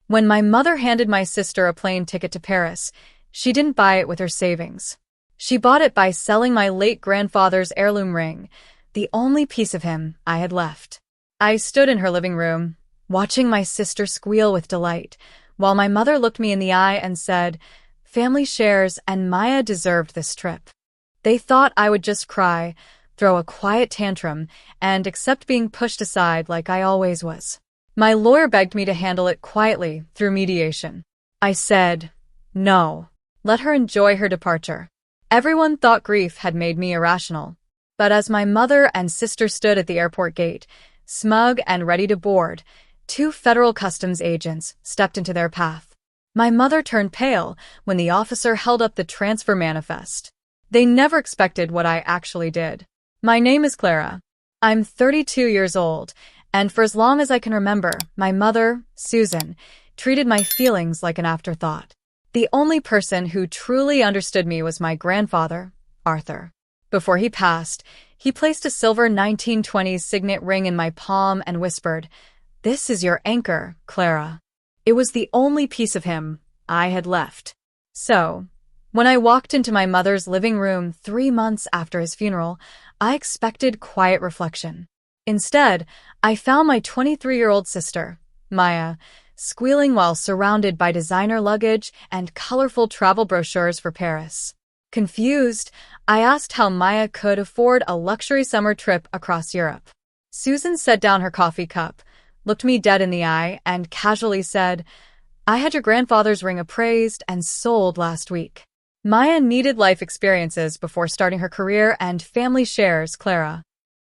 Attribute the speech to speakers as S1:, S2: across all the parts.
S1: When my mother handed my sister a plane ticket to Paris, she didn't buy it with her savings. She bought it by selling my late grandfather's heirloom ring, the only piece of him I had left. I stood in her living room, watching my sister squeal with delight, while my mother looked me in the eye and said, "Family shares and Maya deserved this trip." They thought I would just cry, throw a quiet tantrum, and accept being pushed aside like I always was. My lawyer begged me to handle it quietly through mediation. I said, no, let her enjoy her departure. Everyone thought grief had made me irrational. But as my mother and sister stood at the airport gate, smug and ready to board, two federal customs agents stepped into their path. My mother turned pale when the officer held up the transfer manifest. They never expected what I actually did. My name is Clara. I'm 32 years old, and for as long as I can remember, my mother, Susan, treated my feelings like an afterthought. The only person who truly understood me was my grandfather, Arthur. Before he passed, he placed a silver 1920s signet ring in my palm and whispered, "This is your anchor, Clara." It was the only piece of him I had left. So, when I walked into my mother's living room 3 months after his funeral, I expected quiet reflection. Instead, I found my 23-year-old sister, Maya, squealing while surrounded by designer luggage and colorful travel brochures for Paris. Confused, I asked how Maya could afford a luxury summer trip across Europe. Susan set down her coffee cup, looked me dead in the eye, and casually said, "I had your grandfather's ring appraised and sold last week." Maya needed life experiences before starting her career and family shares, Clara.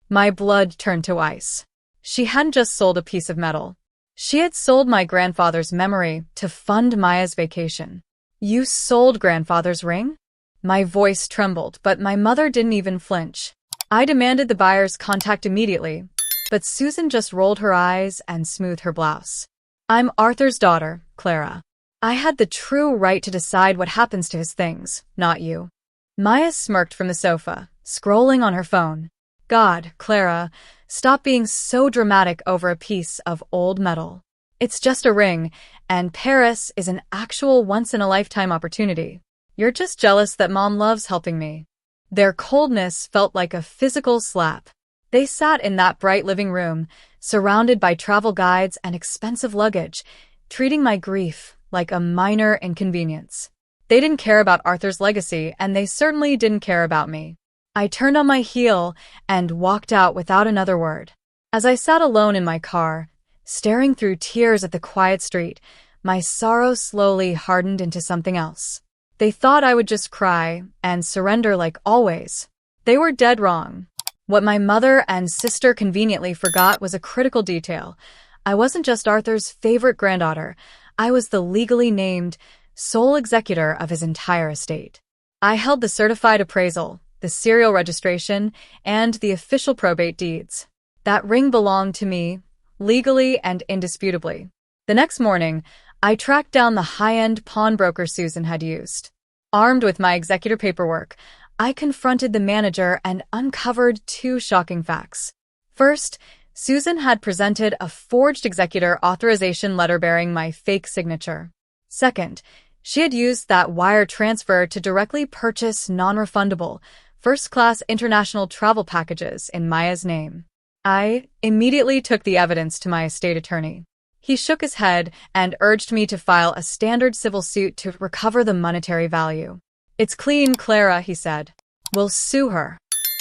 S1: My blood turned to ice. She hadn't just sold a piece of metal. She had sold my grandfather's memory to fund Maya's vacation. "You sold grandfather's ring?" My voice trembled, but my mother didn't even flinch. I demanded the buyer's contact immediately, but Susan just rolled her eyes and smoothed her blouse. "I'm Arthur's daughter, Clara. I had the true right to decide what happens to his things, not you." Maya smirked from the sofa, scrolling on her phone. "God, Clara, stop being so dramatic over a piece of old metal. It's just a ring, and Paris is an actual once-in-a-lifetime opportunity. You're just jealous that Mom loves helping me." Their coldness felt like a physical slap. They sat in that bright living room, surrounded by travel guides and expensive luggage, treating my grief like a minor inconvenience. They didn't care about Arthur's legacy, and they certainly didn't care about me. I turned on my heel and walked out without another word. As I sat alone in my car, staring through tears at the quiet street, my sorrow slowly hardened into something else. They thought I would just cry and surrender like always. They were dead wrong. What my mother and sister conveniently forgot was a critical detail. I wasn't just Arthur's favorite granddaughter. I was the legally named sole executor of his entire estate. I held the certified appraisal, the serial registration, and the official probate deeds. That ring belonged to me, legally and indisputably. The next morning, I tracked down the high-end pawnbroker Susan had used. Armed with my executor paperwork, I confronted the manager and uncovered 2 shocking facts. First, Susan had presented a forged executor authorization letter bearing my fake signature. Second, she had used that wire transfer to directly purchase non-refundable, first-class international travel packages in Maya's name. I immediately took the evidence to my estate attorney. He shook his head and urged me to file a standard civil suit to recover the monetary value. "It's clean, Clara," he said. "We'll sue her."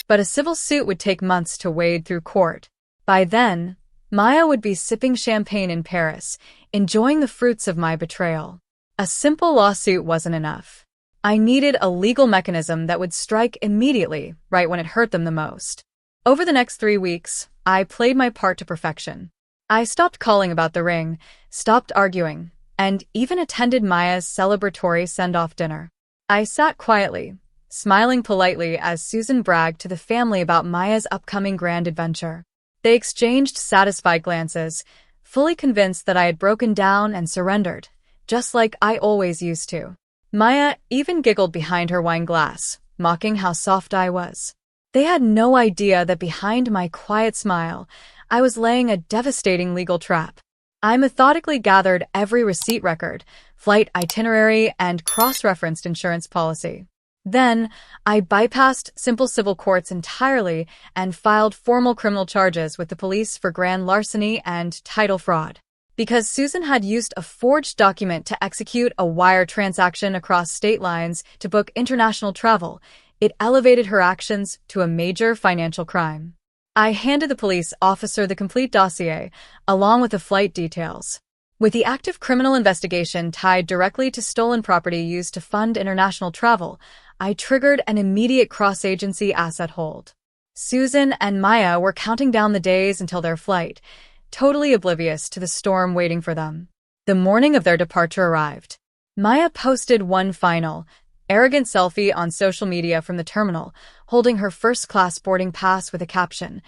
S1: But a civil suit would take months to wade through court. By then, Maya would be sipping champagne in Paris, enjoying the fruits of my betrayal. A simple lawsuit wasn't enough. I needed a legal mechanism that would strike immediately, right when it hurt them the most. Over the next 3 weeks, I played my part to perfection. I stopped calling about the ring, stopped arguing, and even attended Maya's celebratory send-off dinner. I sat quietly, smiling politely as Susan bragged to the family about Maya's upcoming grand adventure. They exchanged satisfied glances, fully convinced that I had broken down and surrendered, just like I always used to. Maya even giggled behind her wine glass, mocking how soft I was. They had no idea that behind my quiet smile, I was laying a devastating legal trap. I methodically gathered every receipt record, flight itinerary, and cross-referenced insurance policy. Then, I bypassed simple civil courts entirely and filed formal criminal charges with the police for grand larceny and title fraud. Because Susan had used a forged document to execute a wire transaction across state lines to book international travel, it elevated her actions to a major financial crime. I handed the police officer the complete dossier, along with the flight details. With the active criminal investigation tied directly to stolen property used to fund international travel, I triggered an immediate cross-agency asset hold. Susan and Maya were counting down the days until their flight, totally oblivious to the storm waiting for them. The morning of their departure arrived. Maya posted one final, arrogant selfie on social media from the terminal, holding her first-class boarding pass with a caption,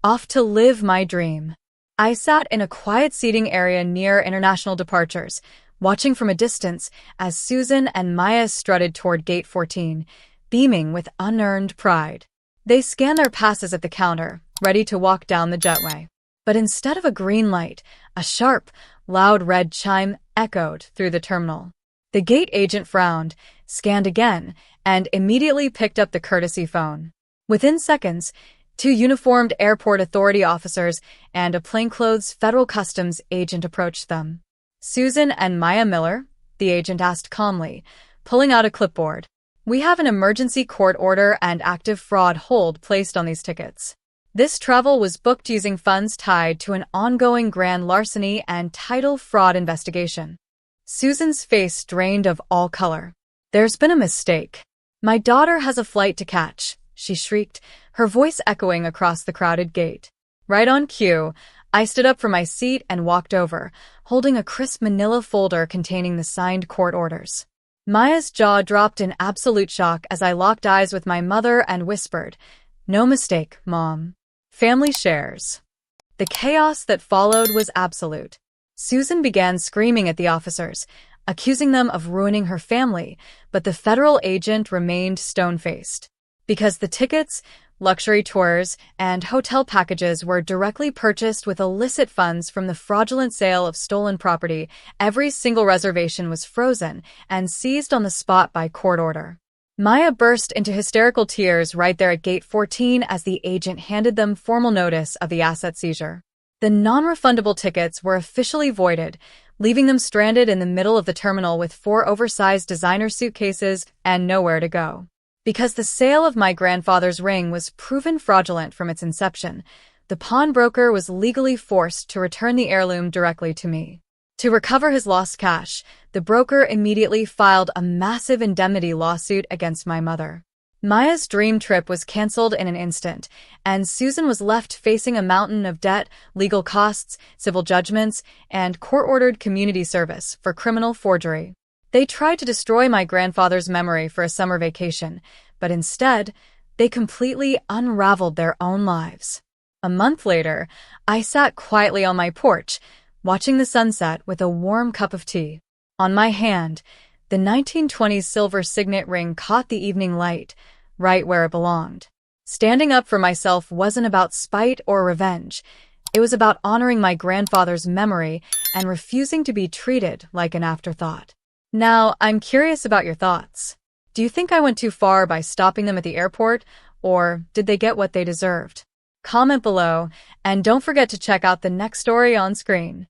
S1: "Off to live my dream." I sat in a quiet seating area near international departures, watching from a distance as Susan and Maya strutted toward Gate 14, beaming with unearned pride. They scanned their passes at the counter, ready to walk down the jetway. But instead of a green light, a sharp, loud red chime echoed through the terminal. The gate agent frowned, scanned again, and immediately picked up the courtesy phone. Within seconds, 2 uniformed airport authority officers and a plainclothes Federal Customs agent approached them. "Susan and Maya Miller?" the agent asked calmly, pulling out a clipboard. "We have an emergency court order and active fraud hold placed on these tickets. This travel was booked using funds tied to an ongoing grand larceny and title fraud investigation." Susan's face drained of all color. "There's been a mistake. My daughter has a flight to catch," she shrieked, her voice echoing across the crowded gate. Right on cue, I stood up from my seat and walked over, holding a crisp manila folder containing the signed court orders. Maya's jaw dropped in absolute shock as I locked eyes with my mother and whispered, "No mistake, Mom. Family shares." The chaos that followed was absolute. Susan began screaming at the officers, accusing them of ruining her family, but the federal agent remained stone-faced. Because the tickets, luxury tours, and hotel packages were directly purchased with illicit funds from the fraudulent sale of stolen property, every single reservation was frozen and seized on the spot by court order. Maya burst into hysterical tears right there at Gate 14 as the agent handed them formal notice of the asset seizure. The non-refundable tickets were officially voided, leaving them stranded in the middle of the terminal with 4 oversized designer suitcases and nowhere to go. Because the sale of my grandfather's ring was proven fraudulent from its inception, the pawnbroker was legally forced to return the heirloom directly to me. To recover his lost cash, the broker immediately filed a massive indemnity lawsuit against my mother. Maya's dream trip was canceled in an instant, and Susan was left facing a mountain of debt, legal costs, civil judgments, and court-ordered community service for criminal forgery. They tried to destroy my grandfather's memory for a summer vacation, but instead, they completely unraveled their own lives. A month later, I sat quietly on my porch, watching the sunset with a warm cup of tea. On my hand, the 1920s silver signet ring caught the evening light, right where it belonged. Standing up for myself wasn't about spite or revenge. It was about honoring my grandfather's memory and refusing to be treated like an afterthought. Now, I'm curious about your thoughts. Do you think I went too far by stopping them at the airport, or did they get what they deserved? Comment below, and don't forget to check out the next story on screen.